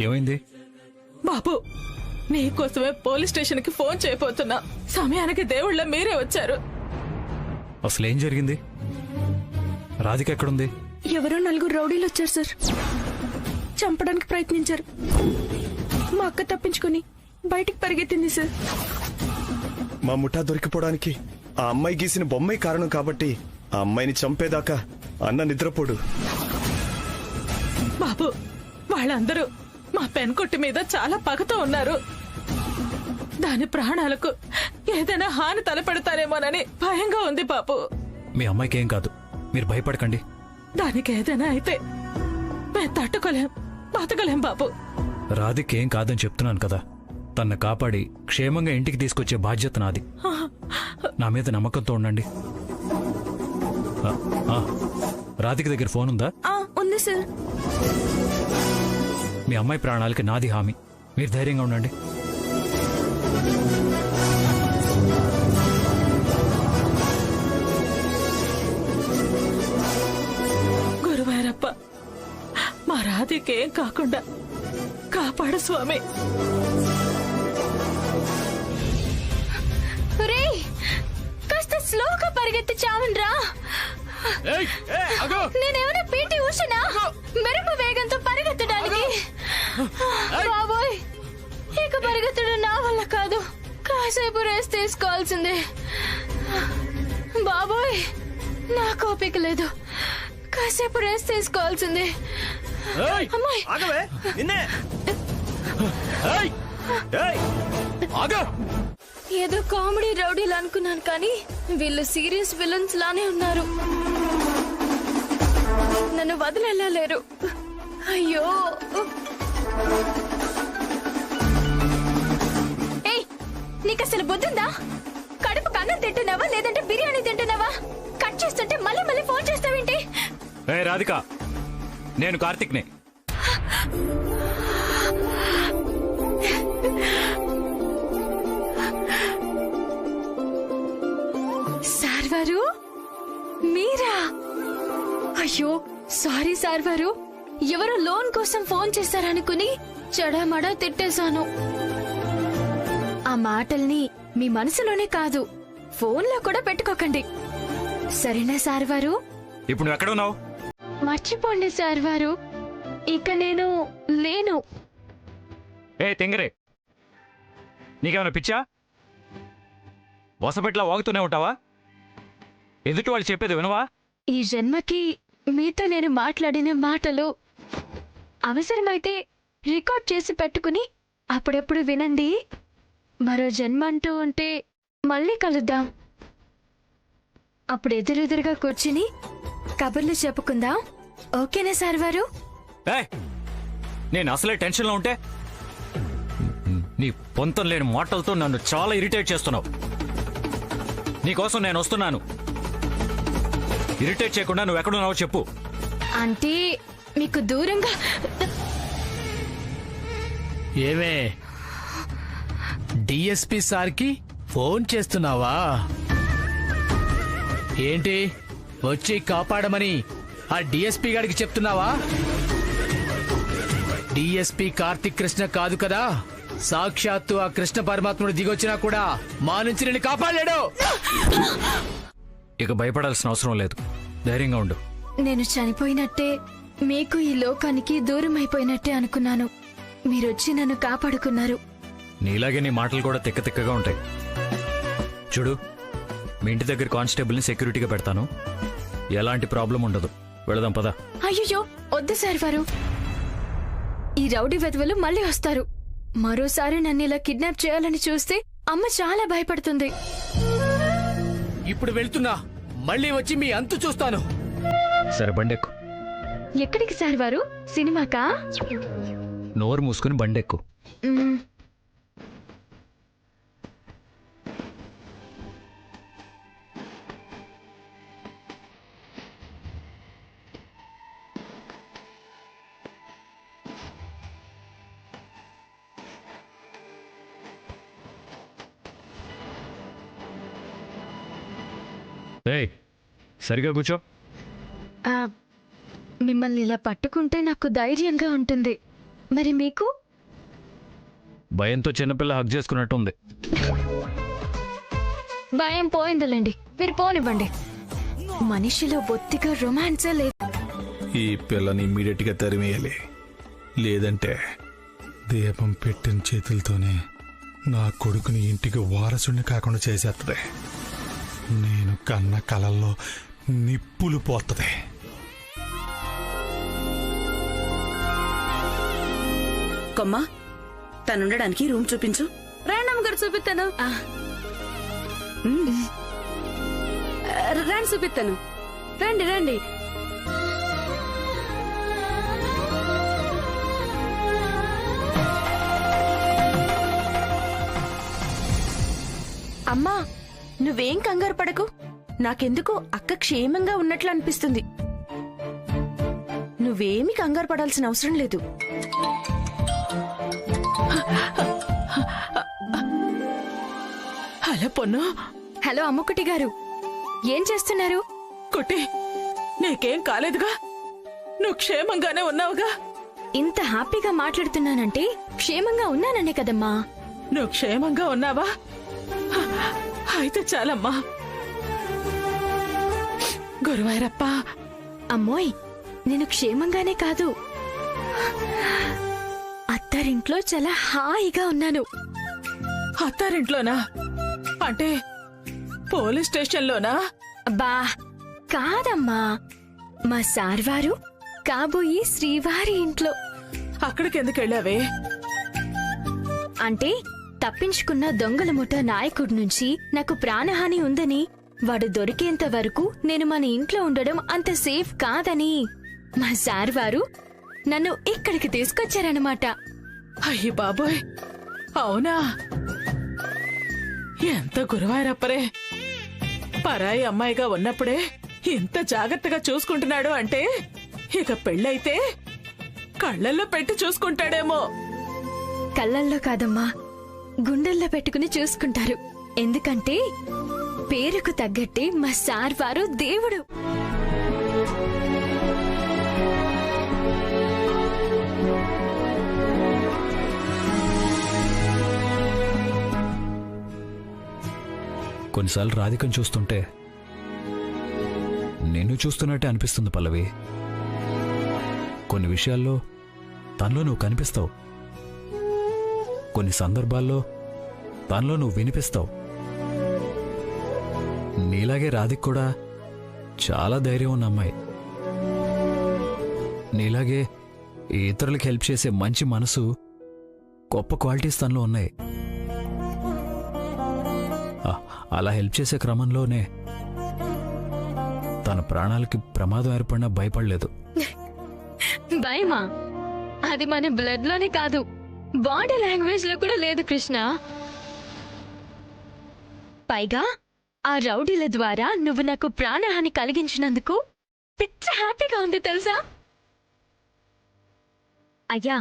ఏమైంది? బాబు, నీకోసమే police station కి ఫోన్ చేయబోతున్నా. సమయానికి దేవుళ్ళ మీరే వచ్చారు. అసలేం జరిగింది? రాధిక ఎక్కడుంది? ఎవరో 4 రౌడీలు వచ్చారు సార్. చంపడానికి ప్రయత్నించారు. మా అక్క తప్పించుకుని బయటికి పరిగెత్తింది సార్. మా ముఠా దొరికిపోవడానికి ఆ అమ్మాయి గీసిన బొమ్మే కారణం కాబట్టి ఆ అమ్మాయిని చంపేదాకా అన్న నిద్రపోడు. బాబు, వాళ్ళందరూ మా పెన్కొట్టి మీద చాలా పగతో ఉన్నారు. దాని ప్రాణాలకు ఏదైనా హాని తలపెడతారేమోనని భయంగా ఉంది బాబు. మీ అమ్మాయికి ఏం కాదు, మీరు భయపడకండి. దానికి ఏదైనా అయితే మేము తట్టుకోలేం, బతకలేం బాబు. రాధిక ఏం కాదని చెప్తున్నాను కదా. తన్ని కాపాడి క్షేమంగా ఇంటికి తీసుకొచ్చే బాధ్యత నాది. నా మీద నమ్మకంతో ఉండండి. రాధిక దగ్గర ఫోన్ ఉందా? ఉంది సార్. మీ అమ్మాయి ప్రాణాలకి నాది హామీ. మీరు ధైర్యంగా ఉండండి. గురువారప్ప, మా రాధికేం కాకుండా కాపాడు స్వామి. కాస్త స్లోగా పరిగెత్తి చావన్రా. నేనేమైనా పీటీ ఉషనా మెరుపు వేగంతో పరిగెత్తడానికి? బాబోయ్, ఇక పరిగెత్తడం నా వల్ల కాదు. కాసేపు రెస్ట్ తీసుకోవాల్సిందే. బాబోయ్, నా కోపిక లేదు. కాసేపు రెస్ట్ తీసుకోవాల్సిందే. అమ్మాయి, ఏదో కామెడీ రౌడీలు అనుకున్నాను కానీ వీళ్ళు సీరియస్ విలన్స్ లానే ఉన్నారు. నన్ను వదిలేలేరు. అయ్యో, ఏయ్, నీకు అసలు బుద్ధిందా? కడుపు కన్నం తింటున్నావా లేదంటే బిర్యానీ తింటున్నావా? కట్ చేస్తుంటే మళ్ళీ మళ్ళీ ఫోన్ చేస్తావేంటి? రాధిక, నేను కార్తిక్నే. సార్ వారు, మీరా? అయ్యో సారీ సార్ వారు, ఎవరో లోన్ కోసం ఫోన్ చేశారనుకుని చెడామడా తిట్టేశాను. ఆ మాటల్ని మీ మనసులోనే కాదు ఫోన్లో కూడా పెట్టుకోకండి, సరేనా సార్ వారు? ఇప్పుడు నువ్వు ఎక్కడ ఉన్నావు? మర్చిపోండి సార్ వారు, ఇక నేను లేను. తెంగరే, నీకేమైనా పిచ్చా? వసపెట్లా వాగుతూనే ఉంటావా? ఎదుటి వాళ్ళు చెప్పేది వినవా? ఈ జన్మకి మీతో నేను మాట్లాడిన మాటలు అవసరమైతే రికార్డ్ చేసి పెట్టుకుని అప్పుడప్పుడు వినండి. మరో జన్మ అంటూ ఉంటే మళ్ళీ కలుద్దాం. అప్పుడు ఎదురెదురుగా కూర్చుని కబుర్లు చెప్పుకుందాం. ఓకేనా సార్ వారు? నేను అసలే టెన్షన్లో ఉంటే నీ పొంతం లేని మాటలతో నన్ను చాలా ఇరిటేట్ చేస్తున్నావు. నీకోసం నేను వస్తున్నాను. ఇరిటేట్ చేయకుండా నువ్వు ఎక్కడున్నావో చెప్పు. అంటే మీకు దూరంగా. ఏమే, డిఎస్పి సార్కి ఫోన్ చేస్తున్నావా ఏంటి? వచ్చి కాపాడమని ఆ డిఎస్పి గారికి చెప్తున్నావా? డిఎస్పి కార్తిక్ కృష్ణ కాదు కదా, సాక్షాత్తు ఆ కృష్ణ పరమాత్ముడు దిగొచ్చినా కూడా మా నుంచి నిన్ను కాపాడలేడు. ఇక భయపడాల్సిన అవసరం లేదు, ధైర్యంగా ఉండు. నేను చనిపోయినట్టే, మీకు ఈ లోకానికి దూరం అయిపోయినట్టే అనుకున్నాను. మీరొచ్చి నన్ను కాపాడుకున్నారు. నీలాగే నీ మాటలు కూడా తిక్క తిక్కగా ఉంటాయి. చూడు, మీ ఇంటి దగ్గర కానిస్టేబుల్ని సెక్యూరిటీగా పెడతాను. ఎలాంటి ప్రాబ్లం ఉండదు. వెళదాం పదా. అయ్యో వద్దు సార్ వారు, ఈ రౌడీ వెధవలు మళ్ళీ వస్తారు. మరోసారి నన్ను ఇలా కిడ్నాప్ చేయాలని చూస్తే అమ్మ చాలా భయపడుతుంది. ఇప్పుడు వెళ్తున్నా, మళ్ళీ వచ్చి మీ అంతు చూస్తాను. సరే, బండెక్కు. ఎక్కడికి సార్ వారు? సినిమాకా? నోరు మూసుకుని బండెక్కు. సరిగా కూర్చో. మిమ్మల్ని ఇలా పట్టుకుంటే నాకు ధైర్యంగా ఉంటుంది. మరి మీకు? భయంతో చిన్నపిల్ల హక్ చేసుకున్నట్టుంది. భయం పోయిందిలేండి, మీరు పోనివ్వండి. మనిషిలో బొత్తిగా రొమాన్సే లేదు. ఈ పిల్లని ఇమ్మీడియట్ గా తరిమేయాలి, లేదంటే దీపం పెట్టిన చేతులతోనే నా కొడుకుని ఇంటికి వారసుని కాకుండా చేసేస్తుంది. నేను కన్న కలల్లో నిప్పులు పోతుంది. కొమ్మ, తనుండడానికి రూమ్ చూపించు. రాండమ్మ గారు చూపిస్తాను. రండి చూపిస్తాను. రండి రండి. అమ్మా, నువ్వేం కంగారు పడకు. నాకెందుకు అక్క క్షేమంగా ఉన్నట్లు అనిపిస్తుంది. నువ్వేమి కంగారు పడాల్సిన అవసరం లేదు. హలో పొన్ను. హలో అమ్ముకుటి గారు, ఏం చేస్తున్నారు? కుట్టి, నీకేం కాలేదుగా? నువ్వు క్షేమంగానే ఉన్నావుగా? ఇంత హ్యాపీగా మాట్లాడుతున్నానంటే క్షేమంగా ఉన్నాననే కదమ్మా. నువ్వు క్షేమంగా ఉన్నావా? అయితే చాలమ్మా. గురువారప్ప, అమ్మోయ్, నేను క్షేమంగానే కాదు, అత్తారింట్లో చాలా హాయిగా ఉన్నాను. అత్తారింట్లోనా? అంటే పోలీస్ స్టేషన్లోనా? అబ్బా కాదమ్మా, మా సార్ వారు కాబోయే శ్రీవారి ఇంట్లో. అక్కడికి ఎందుకు వెళ్ళావే? అంటే తప్పించుకున్న దొంగల ముఠా నాయకుడి నుంచి నాకు ప్రాణహాని ఉందని, వాడు దొరికేంత వరకు నేను మన ఇంట్లో ఉండడం అంత సేఫ్ కాదని మా సార్ వారు నన్ను ఇక్కడికి తీసుకొచ్చారన్నమాట. అయ్యి బాబోయ్, అవునా? ఎంత గురువారప్పరే, పరాయి అమ్మాయిగా ఉన్నప్పుడే ఇంత జాగ్రత్తగా చూసుకుంటున్నాడు అంటే ఇక పెళ్ళైతే కళ్ళల్లో పెట్టి చూసుకుంటాడేమో. కళ్ళల్లో కాదమ్మా, గుండెల్లో పెట్టుకుని చూసుకుంటారు. ఎందుకంటే పేరుకు తగ్గట్టే మా సార్ వారు దేవుడు. కొన్నిసార్లు రాధికను చూస్తుంటే నిన్ను చూస్తున్నట్టే అనిపిస్తుంది పల్లవి. కొన్ని విషయాల్లో తనలో నువ్వు కనిపిస్తావు, కొన్ని సందర్భాల్లో తనలో నువ్వు వినిపిస్తావు. నీలాగే రాధిక కూడా చాలా ధైర్యం ఉన్న అమ్మాయి. నీలాగే ఇతరులకు హెల్ప్ చేసే మంచి మనసు, గొప్ప క్వాలిటీస్ తనలో ఉన్నాయి. అలా హెల్ప్ చేసే క్రమంలోనే తన ప్రాణాలకి ప్రమాదం ఏర్పడినా భయపడలేదు. భయమా? అది మన బ్లడ్ లోనే కాదు, బాడీ లాంగ్వేజ్ లో కూడా లేదు కృష్ణ. పైగా ఆ రౌడీల ద్వారా నువ్వు నాకు ప్రాణహాని కలిగించినందుకు పిచ్చ హ్యాపీగా ఉంది తెలుసా? అయ్యా,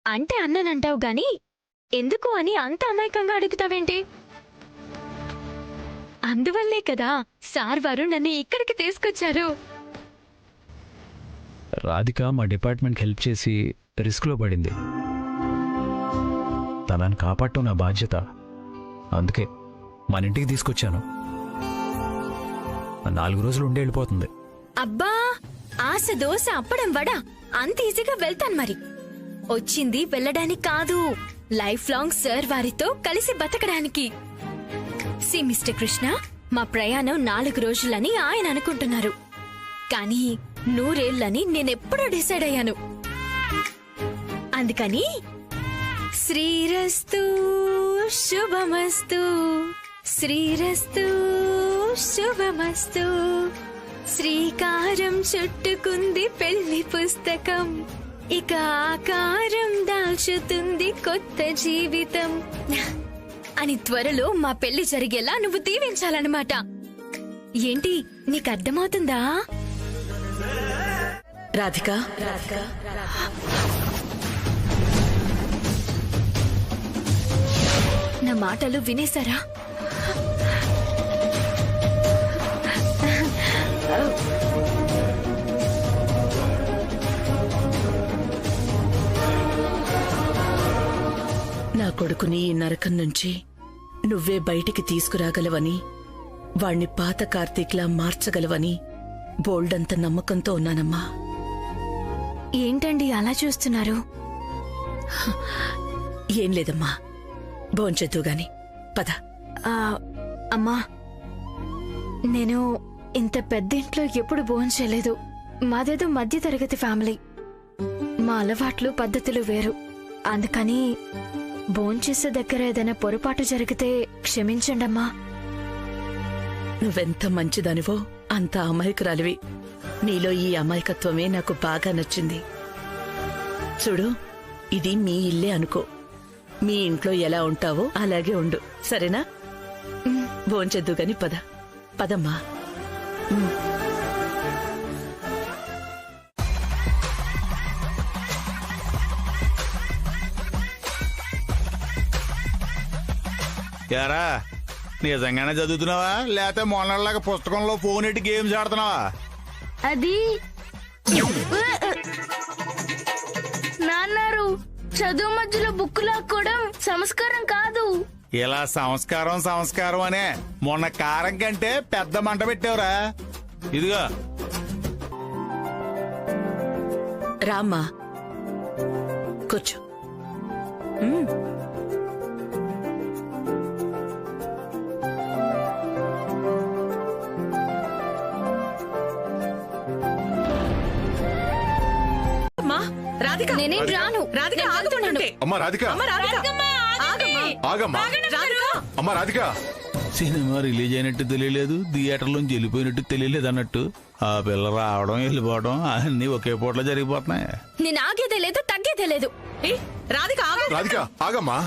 అంటే అన్ననంటావు గాని ఎందుకు అని అంత అమాయకంగా అడుగుతావేంటి? అందువల్లే కదా సార్ వారు నన్ను ఇక్కడికి తీసుకొచ్చారు. రాధిక మా డిపార్ట్మెంట్కి హెల్ప్ చేసి రిస్క్లో పడింది. తనని కాపాడటం నా బాధ్యత. అందుకే మన ఇంటికి తీసుకొచ్చాను. 4 రోజులు ఉండి వెళ్ళిపోతుంది. అబ్బా, ఆశ దోశ అప్పడం వడ అంత ఈజీగా వెళ్తాను. మరి వచ్చింది వెళ్ళడానికి కాదు, లైఫ్ లాంగ్ సార్ వారితో కలిసి బతకడానికి. సి మిస్టర్ కృష్ణ, మా ప్రయాణం 4 రోజులని ఆయన అనుకుంటున్నారు, కానీ 100 ఏళ్లని నేనెప్పుడో డిసైడ్ అయ్యాను. అందుకని శ్రీరస్తు శుభమస్తు, శ్రీరస్తు శుభమస్తు, శ్రీకారం చుట్టుకుంది పెళ్లి పుస్తకం, ఇక ఆకారం దాల్చుతుంది కొత్త జీవితం అని త్వరలో మా పెళ్లి జరిగేలా నువ్వు దీవించాలన్నమాట. ఏంటి, నీకు అర్థమవుతుందా? రాధిక, నా మాటలు వినేశారా? కొడుకుని ఈ నరకం నుంచి నువ్వే బయటికి తీసుకురాగలవని, వాణ్ణి పాత కార్తీక్లా మార్చగలవని బోల్డంత నమ్మకంతో ఉన్నానమ్మా. ఏంటండి అలా చూస్తున్నారు? ఏం లేదమ్మా, భోంచెద్దు గాని పద. ఆ, అమ్మా, నేను ఇంత పెద్ద ఇంట్లో ఎప్పుడు భోంచేయలేదు. మాదేదో మధ్య తరగతి ఫ్యామిలీ. మా అలవాట్లు పద్ధతులు వేరు. అందుకని భోంచేసే దగ్గర ఏదైనా పొరపాటు జరిగితే క్షమించండమ్మా. నువ్వెంత మంచిదానివో అంత అమాయకురాలివి. నీలో ఈ అమాయకత్వమే నాకు బాగా నచ్చింది. చూడు, ఇది మీ ఇల్లే అనుకో. మీ ఇంట్లో ఎలా ఉంటావో అలాగే ఉండు, సరేనా? భోంచెద్దు గాని పద. పదమ్మా. యారా నిజంగానే చదువుతున్నావా లేకపోతే మొన్నలాగా పుస్తకంలో ఫోన్ ఎట్టి గేమ్స్ ఆడుతున్నావా? అది నాన్నారు, చదువు మధ్యలో బుక్ లాక్కోవడం సంస్కారం కాదు. ఇలా సంస్కారం అనే మొన్న కారం కంటే పెద్ద మంట పెట్టావురా. ఇదిగో రామ్మా, కూర్చో. రాధిక, నేనేం రాను. రాధిక ఆగుతుండండి. అమ్మా రాధిక, ఆగమ్మా. అమ్మా రాధిక, సినిమా రిలీజ్ అయినట్టు తెలియలేదు, థియేటర్లోంచి వెళ్ళిపోయినట్టు తెలియలేదు అన్నట్టు ఆ పిల్ల రావడం వెళ్ళిపోవడం అన్ని ఒకే పూటలో జరిగిపోతున్నాయి. నేను ఆగేదే లేదు, తగ్గేదే లేదు. రాధిక రాధిక ఆగమ్మా.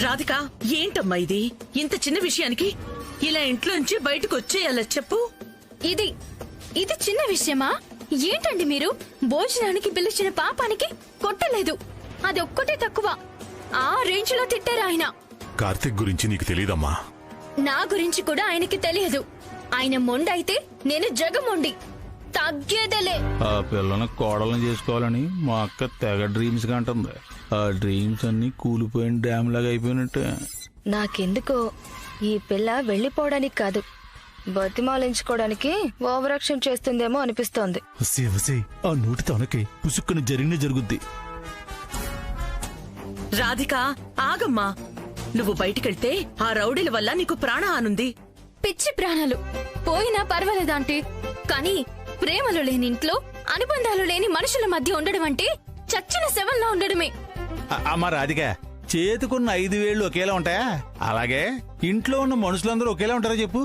రాధిక, ఏంటమ్మా ఇది? ఇంత చిన్న విషయానికి ఇలా ఇంట్లోంచి బయటకు వచ్చేయాల చెప్పు. ఇది ఇది చిన్న విషయమా? ఏంటండి మీరు? భోజనానికి పిలిచిన పాపానికి కొట్టలేదు, అది ఒక్కటే తక్కువ. ఆ రేంజ్ లో తిట్టారు ఆయన. కార్తీక్ గురించి నీకు తెలీదమ్మా. నా గురించి కూడా ఆయనకి తెలియదు. ఆయన మొండైతే నేను జగమొండి, తగ్గేదేలే. ఆ పిల్లని కోడలను చేసుకోవాలని మా అక్క తెగ డ్రీమ్స్ కంటుంది. ఆ డ్రీమ్స్ అన్ని కూలిపోయిన డ్యామ్ లాగా అయిపోయినట్టే. నాకెందుకో ఈ పిల్ల వెళ్లిపోవడానికి కాదు, బతిమాలించుకోవడానికి ఓవరాక్షన్ చేస్తుందేమో అనిపిస్తోంది. ఆ నోటి తనకి పుసుక్కుని జరిగిన జరుగుద్ది. రాధిక ఆగమ్మా, నువ్వు బయటికెళ్తే ఆ రౌడీల వల్ల నీకు ప్రాణహానుంది. పిచ్చి ప్రాణాలు పోయినా పర్వాలేదంటే, కానీ ప్రేమలు లేని ఇంట్లో అనుబంధాలు లేని మనుషుల మధ్య ఉండడం అంటే చచ్చిన శవంలో ఉండడమే. అమ్మ రాధిక, చేతికున్న 5 వేళ్లు ఒకేలా ఉంటాయా? అలాగే ఇంట్లో ఉన్న మనుషులందరూ ఒకేలా ఉంటారా చెప్పు?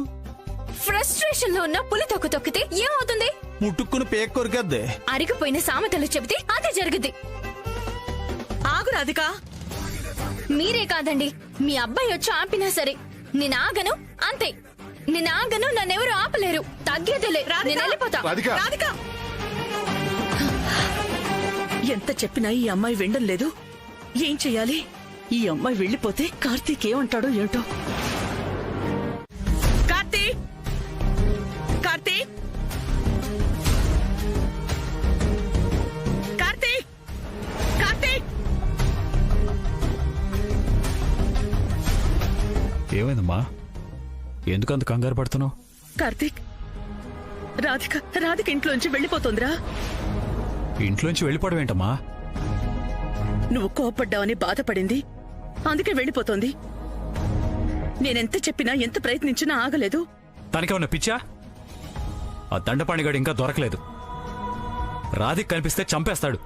ఫ్రస్ట్రేషన్ లో ఉన్న పులి తొక్కితే ఏమవుతుంది? ముట్టుకుని పేక్ కొరికేద్ది. అరిగిపోయిన సామెతలు చెబితే అదే జరుగుద్ది. ఆగు రాధిక. మీరే కాదండి, మీ అబ్బాయి వచ్చి ఆపినా సరే నేను ఆగను, అంతే. నేను ఆగను, నన్నెవరూ ఆపలేరు. తగ్గేదేలే, నేను వెళ్ళిపోతా. రాధిక, రాధిక, ఎంత చెప్పినా ఈ అమ్మాయి వినడం లేదు. ఏం చెయ్యాలి? ఈ అమ్మాయి వెళ్ళిపోతే కార్తీక్ ఏమంటాడో ఏంటో. కార్తీక్, కార్తీక్, కార్తీక్, కార్తీక్. ఏమైందమ్మా? ఎందుకంత కంగారు పడుతున్నావు? కార్తీక్, రాధిక ఇంట్లోంచి వెళ్ళిపోతుందిరా. ఇంట్లోంచి వెళ్ళిపోవడం ఏంటమ్మా? నువ్వు కోపడ్డావని బాధపడింది, అందుకే వెళ్ళిపోతోంది. నేనెంత చెప్పినా ఎంత ప్రయత్నించినా ఆగలేదు. తనకేమన్నా పిచ్చా? ఆ దండపాణిగాడు ఇంకా దొరకలేదు. రాధిక్ కనిపిస్తే చంపేస్తాడు.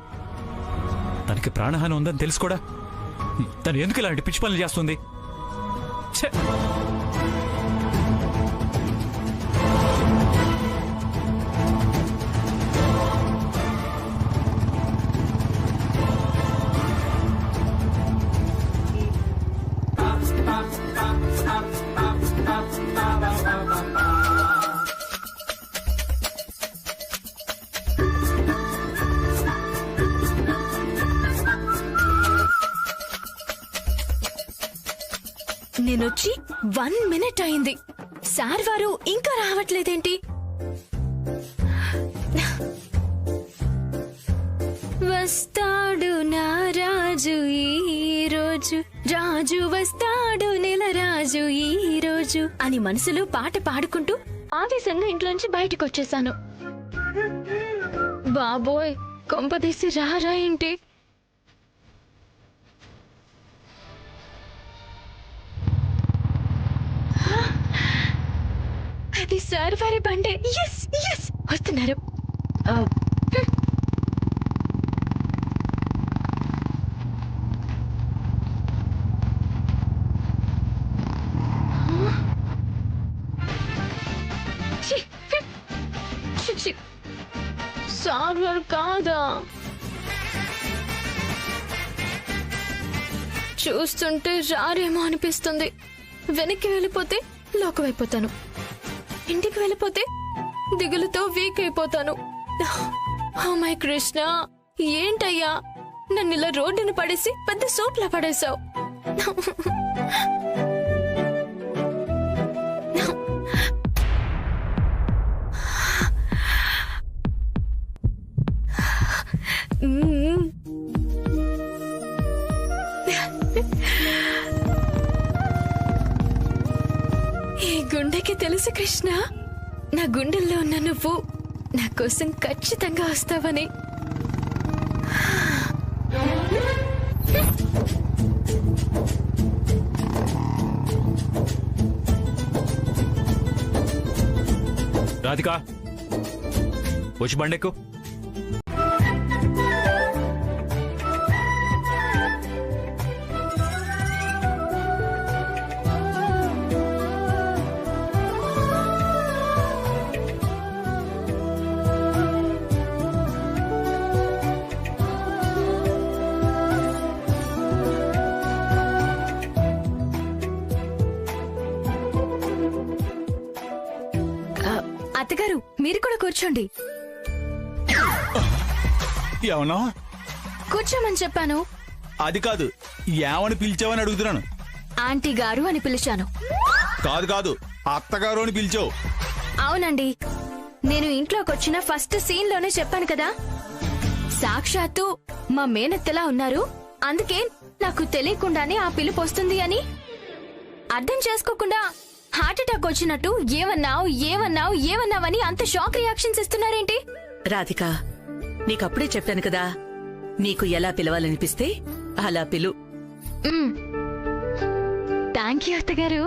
తనకి ప్రాణహాని ఉందని తెలుసు కూడా తను ఎందుకు ఇలాంటి పిచ్చి పనులు చేస్తుంది? ఛే! నేనొచ్చి 1 మినిట్ అయింది. సార్ వారు ఇంకా రావట్లేదేంటి? వస్తాడు నా రాజు ఈ రోజు ఈ రోజు అని మనసులో పాట పాడుకుంటూ ఆవేశంగా ఇంట్లోంచి బయటకు వచ్చేసాను. బాబోయ్, కొంపదీసి రారా ఏంటి? అది సార్ వారి బండే. ఎస్ ఎస్ వస్తున్నారు. సార్ వారు కాదా? చూస్తుంటే రారేమో అనిపిస్తుంది. వెనక్కి వెళ్ళిపోతే లోకమైపోతాను, ఇంటికి వెళ్ళిపోతే దిగులుతో వీక్ అయిపోతాను. ఓ మై కృష్ణ, ఏంటయ్యా నన్ను ఇలా రోడ్డును పడేసి పెద్ద సోప్లా పడేశావు. ఈ గుండెకి తెలుసు కృష్ణ, నా గుండెల్లో ఉన్న నువ్వు నా కోసం ఖచ్చితంగా వస్తావని. రాధికా, వచ్చి బండెక్కు. అత్తగారు, మీరు కూడా కూర్చోండి. ఏమన్నా? కూర్చోమని చెప్పాను. అది కాదు, ఏమని పిలిచావని అడుగుతున్నాను. ఆంటీ గారు అని పిలిచాను. కాదు కాదు, అత్తగారు అని పిలిచావు. అవునండి, నేను ఇంట్లోకి వచ్చిన ఫస్ట్ సీన్ లోనే చెప్పాను కదా, సాక్షాత్తు మా మేనత్తలా ఉన్నారు, అందుకే నాకు తెలియకుండానే ఆ పిలుపు వస్తుంది అని. అర్థం చేసుకోకుండా హార్ట్ అటాక్ వచ్చినట్టు ఏమన్నావు ఏమన్నావు ఏమన్నావని అంత షాక్ రియాక్షన్స్ ఇస్తున్నారేంటి? రాధిక, నీకప్పుడే చెప్పాను కదా, నీకు ఎలా పిలవాలనిపిస్తే అలా పిలు. థ్యాంక్ యూ అత్తగారు.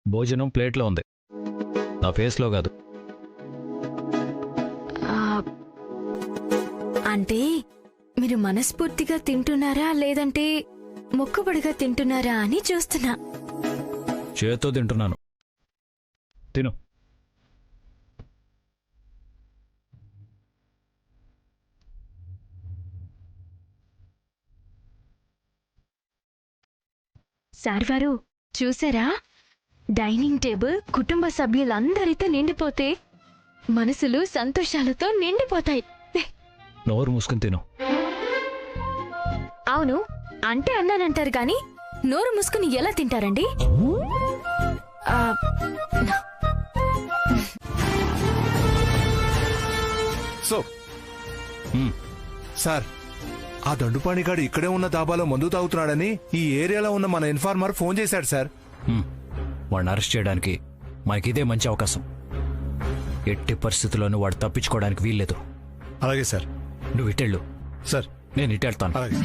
భోజనం ప్లేట్లో ఉంది, నా ఫేస్లో కాదు. అంటే మీరు మనస్ఫూర్తిగా తింటున్నారా లేదంటే మొక్కుబడిగా తింటున్నారా అని చూస్తున్నా. చేత్తో తింటున్నాను, తిను. సార్ వారు చూసారా, డైనింగ్ టేబుల్ కుటుంబ సభ్యులందరితో నిండిపోతే మనసులు సంతోషాలతో నిండిపోతాయి. నోరు మూసుకుని తిను. అవును, అంటే అన్నానంటారు గాని నోరు మూసుకుని ఎలా తింటారండి? సో సార్, ఆ దండుపాణిగాడు ఇక్కడే ఉన్న దాబాలో మందు తాగుతున్నాడని ఈ ఏరియాలో ఉన్న మన ఇన్ఫార్మర్ ఫోన్ చేశాడు సార్. వాడిని అరెస్ట్ చేయడానికి మనకిదే మంచి అవకాశం. ఎట్టి పరిస్థితుల్లోనూ వాడు తప్పించుకోవడానికి వీల్లేదు. అలాగే సార్. నువ్వు ఇటెళ్ళు సార్, నేను ఇటెళ్తాను. అలాగే.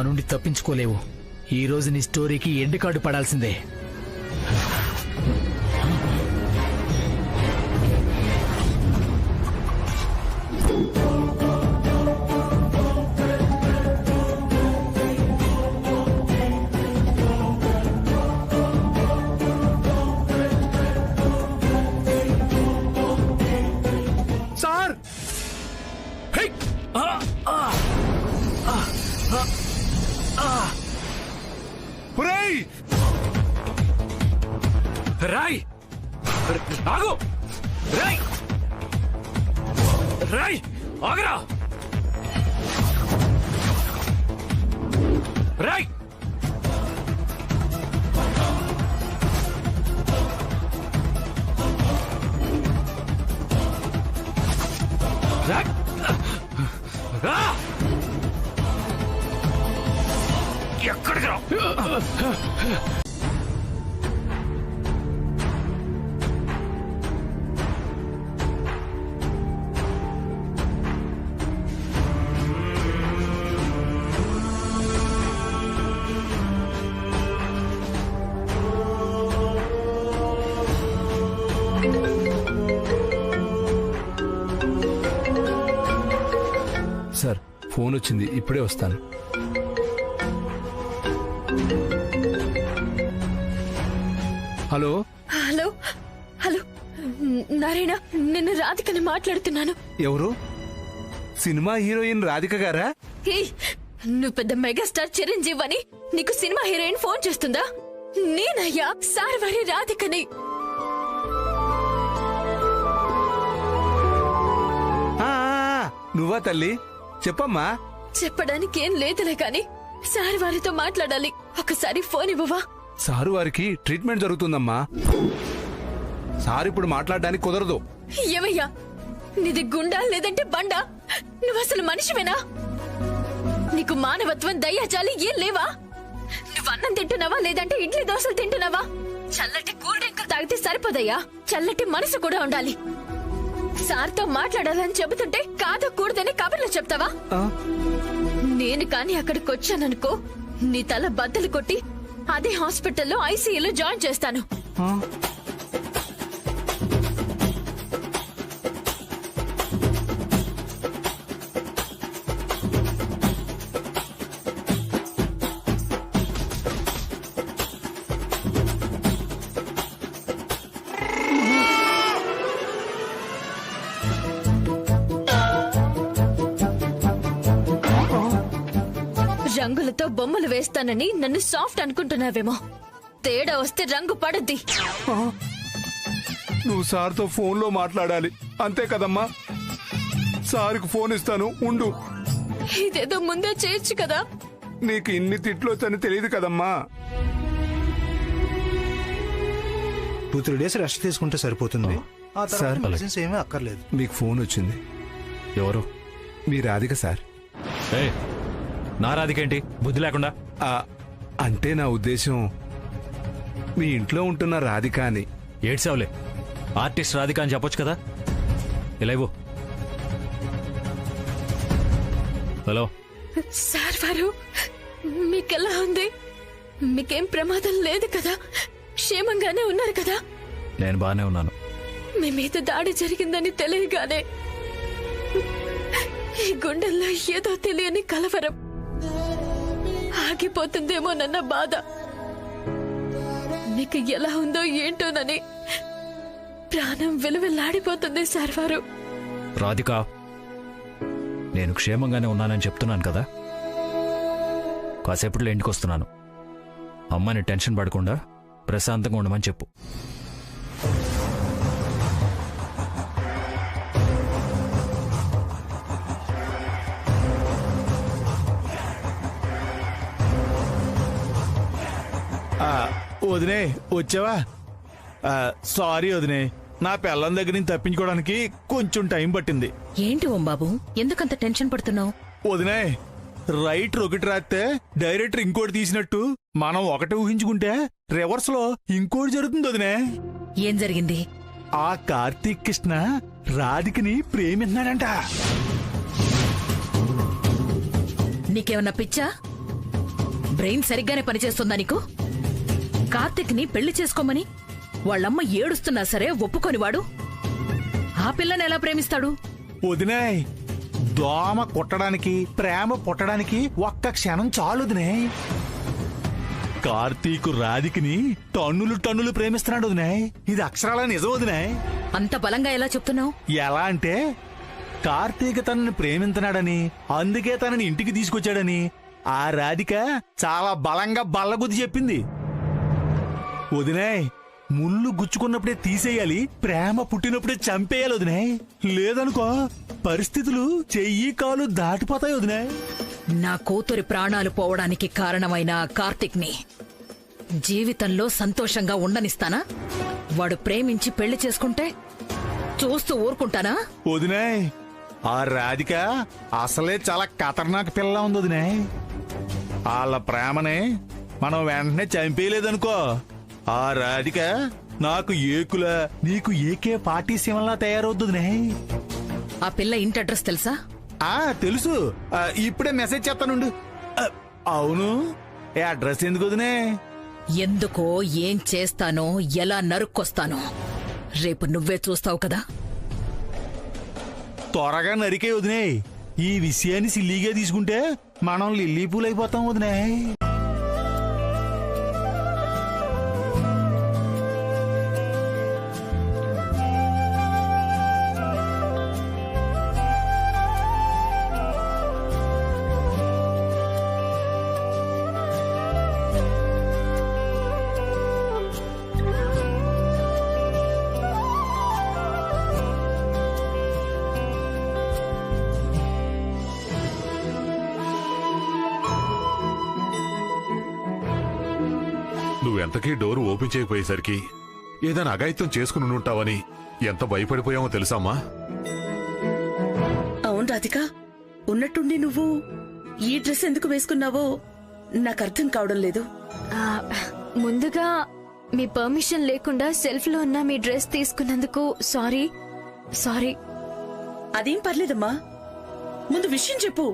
నుండి తప్పించుకోలేవు. ఈ రోజు నీ స్టోరీకి ఎండ్ కార్డు పడాల్సిందే. సార్ ఒరేయ్! రాయ్ ఆగు! రాయ్ రాయ్ ఆగరా! రాయ్ రాయ్ రా! ఎక్కడికి రా! సార్ ఫోన్ వచ్చింది, ఇప్పుడే వస్తాను. హలో హలో హలో నారాయణ, నిన్ను రాధికని మాట్లాడుతున్నాను. ఎవరు? సినిమా హీరోయిన్ రాధిక గారా? ఏయ్, నువ్వు పెద్ద మెగాస్టార్ చిరంజీవి అని నీకు సినిమా హీరోయిన్ ఫోన్ చేస్తుందా? నేనయ్యా సార్ వారి రాధికని. నువ్వా తల్లి? చెప్పమ్మా. చెప్పడానికి ఏం లేదులే కాని సార్ వారితో మాట్లాడాలి. ఒకసారి ఫోన్ ఇవ్వవా? సారు వారికి ట్రీట్మెంట్ జరుగుతుందమ్మా. సార్ ఇప్పుడు మాట్లాడడానికి కుదరదు. ఏమయ్యా, నీది గుండా లేదంటే బండా? నువ్వు అసలు మనిషివేనా? నీకు మానవత్వం, దయ్యాచాలి ఏం లేవా? నువ్వు అన్నం తింటున్నావా లేదంటే ఇడ్లీ దోశలు తింటున్నావా? చల్లటి కూల్ డ్రింక్ తాగితే సరిపోదయ్యా, చల్లటి మనసు కూడా ఉండాలి. సార్తో మాట్లాడాలని చెబుతుంటే కాదు కూడదని కబుర్లో చెప్తావా? నేను కాని అక్కడికి వచ్చాననుకో, నీ తల బద్దలు కొట్టి అదే హాస్పిటల్లో ఐసీయూలో జాయిన్ చేస్తాను. రంగులతో బొమ్మలు వేస్తానని నన్ను సాఫ్ట్ అనుకుంటున్నావేమో. తేడా వస్తే రంగు పడుద్ది. నువ్వు సార్తో ఫోన్లో మాట్లాడాలి, అంతే కదమ్మా? సార్కి ఫోన్ ఇస్తాను, ఉండు. ఇదేదో ముందే చేయొచ్చు కదా. నీకు ఇన్ని తిట్లు వచ్చని తెలియదు కదమ్మా. 2-3 days రెస్ట్ తీసుకుంటే సరిపోతుంది. సార్, మెడిసిన్స్ ఏమీ అక్కర్లేదు. మీకు ఫోన్ వచ్చింది. ఎవరు? మీ రాధిక సార్. ఏయ్, నా రాధికేంటి బుద్ధి లేకుండా? అంటే నా ఉద్దేశం మీ ఇంట్లో ఉంటున్న రాధిక అని. ఏడ్సావులే, ఆర్టిస్ట్ రాధిక అని చెప్పొచ్చు కదా. ఇలా ఇవ్వు. హలో సార్ వారు, మీకెలా ఉంది? మీకేం ప్రమాదం లేదు కదా? క్షేమంగానే ఉన్నారు కదా? నేను బానే ఉన్నాను. మీ మీద దాడి జరిగిందని తెలియగానే ఈ గుండెల్లో ఏదో తెలియని కలవరం. ఆగిపోతుందేమోనన్న బాధ. మీకు ఎలా ఉందో ఏంటోనని ప్రాణం విలువలాడిపోతుంది సార్ వారు. రాధిక, నేను క్షేమంగానే ఉన్నానని చెప్తున్నాను కదా. కాసేపట్లో ఇంటికి వస్తున్నాను. అమ్మని టెన్షన్ పడకుండా ప్రశాంతంగా ఉండమని చెప్పు. వదినే, వచ్చావా? సారీ వదినే, నా పిల్లం దగ్గర నుంచి తప్పించుకోవడానికి కొంచెం టైం పట్టింది. ఏంటి ఓం బాబు, ఎందుకంత టెన్షన్ పడుతున్నావు? వదినే, రైటర్ ఒకటి రాస్తే డైరెక్టర్ ఇంకోటి తీసినట్టు మనం ఒకటి ఊహించుకుంటే రివర్స్ లో ఇంకోటి జరుగుతుంది వదినే. ఏం జరిగింది? ఆ కార్తీక్ కృష్ణ రాధికని ప్రేమిస్తున్నాడంట. నీకేమన్నా పిచ్చా? బ్రెయిన్ సరిగ్గానే పనిచేస్తుందా నీకు? కార్తిక్ ని పెళ్లి చేసుకోమని వాళ్ళమ్మ ఏడుస్తున్నా సరే ఒప్పుకొనివాడు ఆ పిల్లని ఎలా ప్రేమిస్తాడు? వదినాయ్, దోమ కొట్టడానికి ప్రేమ పుట్టడానికి ఒక్క క్షణం చాలు వదినాయ్. కార్తీకు రాధికని టన్నులు టన్నులు ప్రేమిస్తున్నాడు వదినాయ్. ఇది అక్షరాల నిజం వదినాయ్. అంత బలంగా ఎలా చెప్తున్నావు? ఎలా అంటే కార్తీక్ తనని ప్రేమించనాడని, అందుకే తనని ఇంటికి తీసుకొచ్చాడని ఆ రాధిక చాలా బలంగా బల్లగుద్ది చెప్పింది. వదినాయ్, ముళ్ళు గుచ్చుకున్నప్పుడే తీసేయాలి, ప్రేమ పుట్టినప్పుడే చంపేయాలి వదినాయ్. లేదనుకో పరిస్థితులు చెయ్యి కాలు దాటిపోతాయి వదినాయ్. నా కూతురి ప్రాణాలు పోవడానికి కారణమైన కార్తిక్ ని జీవితంలో సంతోషంగా ఉండనిస్తానా? వాడు ప్రేమించి పెళ్లి చేసుకుంటే చూస్తూ ఊరుకుంటానా? వదినాయ్, ఆ రాధిక అసలే చాలా ఖతర్నాక్ పిల్ల ఉంది వదినాయ్. వాళ్ళ ప్రేమని మనం వెంటనే చంపేయలేదనుకో, ఆ రాధిక నాకు ఏకుల నీకు ఏకే పార్టీ సింహంలా తయారవుద్దు వదినాయ్. ఆ పిల్ల ఇంటి అడ్రస్ తెలుసా? తెలుసు, ఇప్పుడే మెసేజ్ చేస్తానుండు. అవును, ఏ అడ్రస్ ఎందుకు వదినే? ఎందుకో, ఏం చేస్తానో, ఎలా నరుక్కొస్తానో రేపు నువ్వే చూస్తావు కదా. త్వరగా నరికే వదినే. ఈ విషయాన్ని సిల్లీగా తీసుకుంటే మనం లిల్లీ పూలైపోతాం వదినే. నువ్వెంతకీ డోరు ఓపెన్ చేయకపోయేసరికి ఏదైనా అఘాయిత్యం చేసుకుని ఉంటావని ఎంత భయపడిపోయామో తెలుసామ్మా? అవును రాధిక, ఉన్నట్టుండి నువ్వు ఈ డ్రెస్ ఎందుకు వేసుకున్నావో నాకు అర్థం కావడం లేదు. ముందుగా మీ పర్మిషన్ లేకుండా సెల్ఫ్ లో ఉన్న మీ డ్రెస్ తీసుకున్నందుకు సారీ. అదేం పర్లేదమ్మా, ముందు విషయం చెప్పు.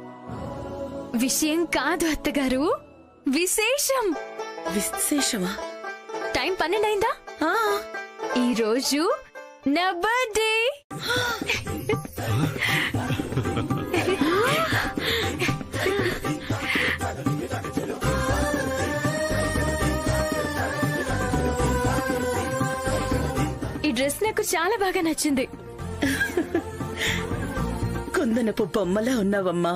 విషయం కాదు అత్తగారు, విశేషం. విశేషమా? టైం 12 అయిందా? ఈ రోజు నా బర్త్డే. ఈ డ్రెస్ నాకు చాలా బాగా నచ్చింది. కుందనపు బొమ్మలా ఉన్నావమ్మా.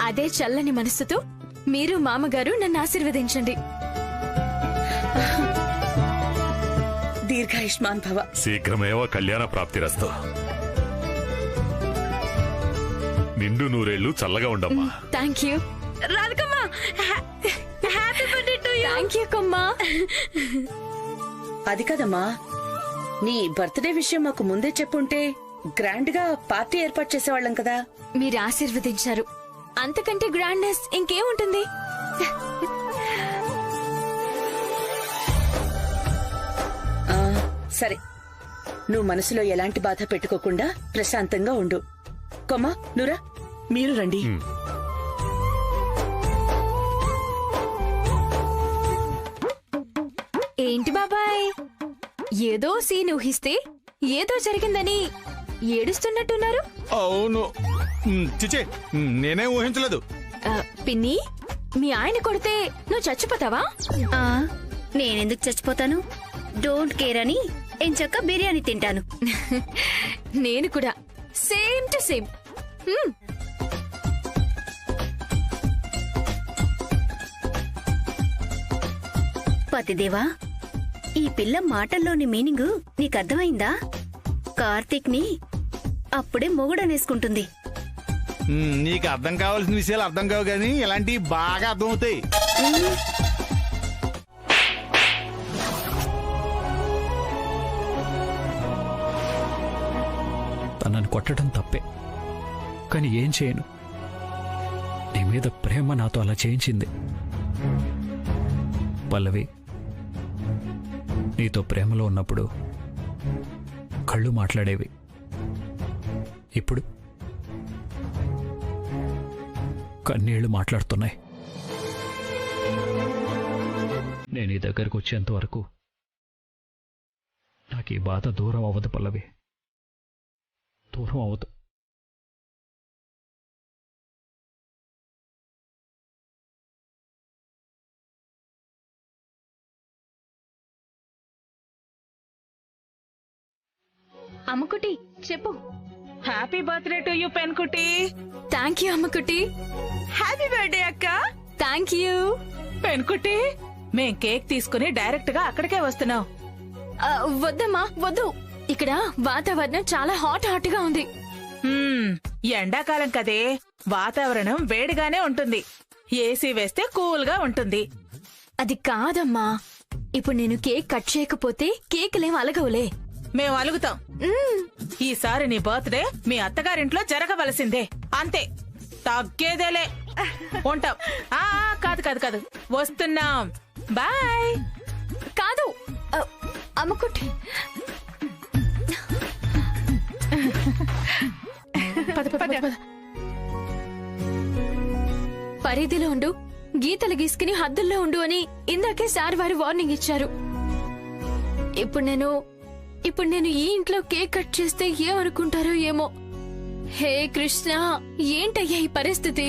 అదే చల్లని మనసుతో మీరు మామగారు నన్ను ఆశీర్వదించండి. దీర్ఘాయుష్మాన్ భవ. శీఘ్రమేవ కళ్యాణ ప్రాప్తిరస్తు. నిండు నూరేళ్లు చల్లగా ఉండమ్మా. థ్యాంక్ యూ రాధికమ్మా. Happy birthday to you. Thank you కమ్మా. అది కదమ్మా, నీ బర్త్డే విషయం మాకు ముందే చెప్పుంటే గ్రాండ్ గా పార్టీ ఏర్పాటు చేసేవాళ్ళం కదా. మీరు ఆశీర్వదించారు, అంతకంటే గ్రాండ్నెస్ ఇంకేముంటుంది? సరే, నువ్వు మనసులో ఎలాంటి బాధ పెట్టుకోకుండా ప్రశాంతంగా ఉండు. కొమ్మా, నువ్వురా. మీరు రండి. ఏంటి బాబాయ్, ఏదో సీన్ ఊహిస్తే ఏదో జరిగిందని ఏడుస్తున్నట్టున్నారు. అవును, చిచే, నేనేం ఊహించలేదు. పిన్ని, మీ ఆయన కొడితే నువ్వు చచ్చిపోతావా? నేనెందుకు చచ్చిపోతాను? డోంట్ కేర్ అని ఎంచక్క బిర్యానీ తింటాను. నేను కూడా సేమ్ టు సేమ్. పతిదేవా, ఈ పిల్ల మాటల్లోని మీనింగ్ నీకర్థమైందా? కార్తీక్ ని అప్పుడే మొగుడనేసుకుంటుంది. నీకు అర్థం కావాల్సిన విషయాలు అర్థం కావు గాని ఇలాంటివి బాగా అర్థమవుతాయి. తనని కొట్టడం తప్పే, కానీ ఏం చేయను. నీ మీద ప్రేమ నాతో అలా చేయించింది. పల్లవి, నీతో ప్రేమలో ఉన్నప్పుడు కళ్ళు మాట్లాడేవి. ఇప్పుడు కన్నీళ్లు మాట్లాడుతున్నాయి. నేను ఈ దగ్గరకు వచ్చేంత వరకు నాకు ఈ బాధ దూరం అవ్వదు పల్లవి, దూరం అవ్వదు. అమ్మకుటి చెప్పు. హ్యాపీ బర్త్డే టు యూ పెన్కుటి. థ్యాంక్ యూ అమ్మకుటి. హ్యాపీ బర్త్డే అక్క. థ్యాంక్ యూ పెన్కుటి, మేం కేక్ తీసుకుని డైరెక్ట్ గా అక్కడికే వస్తున్నాం. వద్దమ్మా వద్దు, ఇక్కడ వాతావరణం చాలా హాట్ గా ఉంది. ఎండాకాలం కదే, వాతావరణం వేడిగానే ఉంటుంది. ఏసీ వేస్తే కూల్ గా ఉంటుంది. అది కాదమ్మా, ఇప్పుడు నేను కేక్ కట్ చేయకపోతే కేకులేం అలగవులే. మేం అలుగుతాం. ఈసారి నీ బర్త్డే మీ అత్తగారింట్లో జరగవలసిందే, అంతే, తగ్గేదేలే. ఉంటాం. కాదు కాదు కాదు, వస్తున్నాం. బాయ్. కాదు అమ్మకుటి, పరిధిలో ఉండు, గీతలు గీసుకుని హద్దుల్లో ఉండు అని ఇందాకే సార్ వారు వార్నింగ్ ఇచ్చారు. ఇప్పుడు నేను ఈ ఇంట్లో కేక్ కట్ చేస్తే ఏమనుకుంటారో ఏమో. హే కృష్ణ, ఏంటయ్యా ఈ పరిస్థితి?